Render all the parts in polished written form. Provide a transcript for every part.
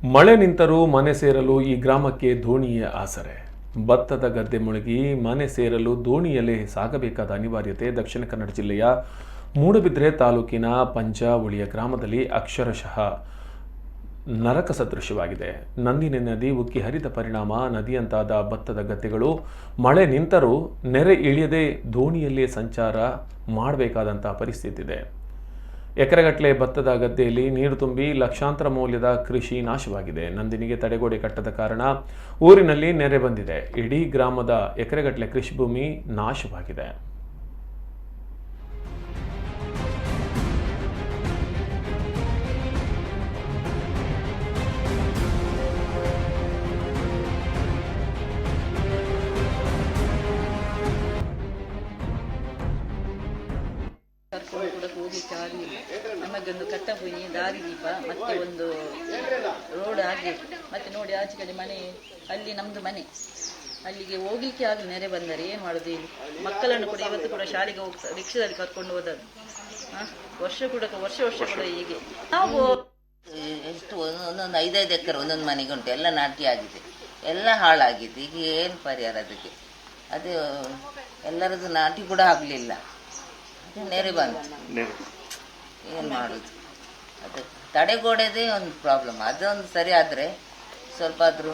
ಮಳೆ ನಿಂತರೂ ಮನೆ ಸೇರಲು ಈ ಗ್ರಾಮಕ್ಕೆ ದೋಣಿಯೇ ಆಸರೆ. ಭತ್ತದ ಗದ್ದೆ ಮುಳುಗಿ ಮನೆ ಸೇರಲು ದೋಣಿಯಲ್ಲೇ ಸಾಗಬೇಕಾದ ಅನಿವಾರ್ಯತೆ ದಕ್ಷಿಣ ಕನ್ನಡ ಜಿಲ್ಲೆಯ ಮೂಡಬಿದ್ರೆ ತಾಲೂಕಿನ ಪಂಜಾವಳಿಯ ಗ್ರಾಮದಲ್ಲಿ ಅಕ್ಷರಶಃ ನರಕ ಸದೃಶವಾಗಿದೆ. ನಂದಿನಿ ನದಿ ಉಕ್ಕಿ ಹರಿದ ಪರಿಣಾಮ ನದಿಯಂತಾದ ಭತ್ತದ ಗದ್ದೆಗಳು ಮಳೆ ನಿಂತರೂ ನೆರೆ ಇಳಿಯದೆ ದೋಣಿಯಲ್ಲೇ ಸಂಚಾರ ಮಾಡಬೇಕಾದಂಥ ಪರಿಸ್ಥಿತಿ ಇದೆ. ಎಕರೆಗಟ್ಟಲೆ ಭತ್ತದ ಗದ್ದೆಯಲ್ಲಿ ನೀರು ತುಂಬಿ ಲಕ್ಷಾಂತರ ಮೌಲ್ಯದ ಕೃಷಿ ನಾಶವಾಗಿದೆ. ನಂದಿನಿಗೆ ತಡೆಗೋಡೆ ಕಟ್ಟದ ಕಾರಣ ಊರಿನಲ್ಲಿ ನೆರೆ ಬಂದಿದೆ. ಇಡೀ ಗ್ರಾಮದ ಎಕರೆಗಟ್ಟಲೆ ಕೃಷಿ ಭೂಮಿ ನಾಶವಾಗಿದೆ. ಕರ್ಕೊಂಡು ಕೂಡ ಹೋಗ್ಲಿಕ್ಕೆ ಆಗಲಿಲ್ಲ. ನಮಗೊಂದು ಕಟ್ಟಪುನಿ ದಾರಿ ದೀಪ ಮತ್ತೆ ಒಂದು ರೋಡ್ ಆಗಬೇಕು. ಮತ್ತೆ ನೋಡಿ ಆಚೆ ಕಡೆ ಮನೆ, ಅಲ್ಲಿ ನಮ್ಮದು ಮನೆ, ಅಲ್ಲಿಗೆ ಹೋಗ್ಲಿಕ್ಕೆ ಆಗಲಿ. ನೆರೆ ಬಂದರೆ ಏನು ಮಾಡೋದು ಇಲ್ಲಿ? ಮಕ್ಕಳನ್ನು ಕೂಡ ಇವತ್ತು ಕೂಡ ಶಾಲೆಗೆ ರಿಕ್ಷಾದಲ್ಲಿ ಕರ್ಕೊಂಡು ಹೋದದ್ದು. ವರ್ಷ ಕೂಡ ಹೀಗೆ ನಾವು ಎಷ್ಟು ಒಂದೊಂದು 5-5 ಎಕರೆ ಒಂದೊಂದು ಮನೆಗೆ ಉಂಟು. ಎಲ್ಲ ನಾಟಿ ಆಗಿದೆ, ಎಲ್ಲ ಹಾಳಾಗಿದೆ. ಈಗ ಏನು ಪರಿಹಾರ ಅದಕ್ಕೆ? ಅದು ಎಲ್ಲರದ್ದು ನಾಟಿ ಕೂಡ ಆಗಲಿಲ್ಲ, ನೆರೆ ಬಂತು. ಏನು ಮಾಡೋದು? ಅದು ತಡೆಗೋಡೆದೇ ಒಂದು ಪ್ರಾಬ್ಲಮ್. ಅದೊಂದು ಸರಿ ಆದರೆ ಸ್ವಲ್ಪ ಆದರೂ.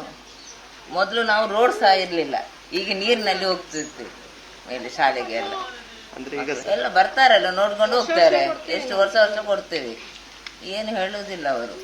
ಮೊದಲು ನಾವು ರೋಡ್ ಸಹ ಇರಲಿಲ್ಲ, ಈಗ ನೀರಿನಲ್ಲಿ ಹೋಗ್ತಿರ್ತೀವಿ ಮೇಲೆ ಶಾಲೆಗೆ ಎಲ್ಲ ಬರ್ತಾರಲ್ಲ, ನೋಡ್ಕೊಂಡು ಹೋಗ್ತಾರೆ. ಎಷ್ಟು ವರ್ಷ ಕೊಡ್ತೇವೆ, ಏನು ಹೇಳೋದಿಲ್ಲ ಅವರು.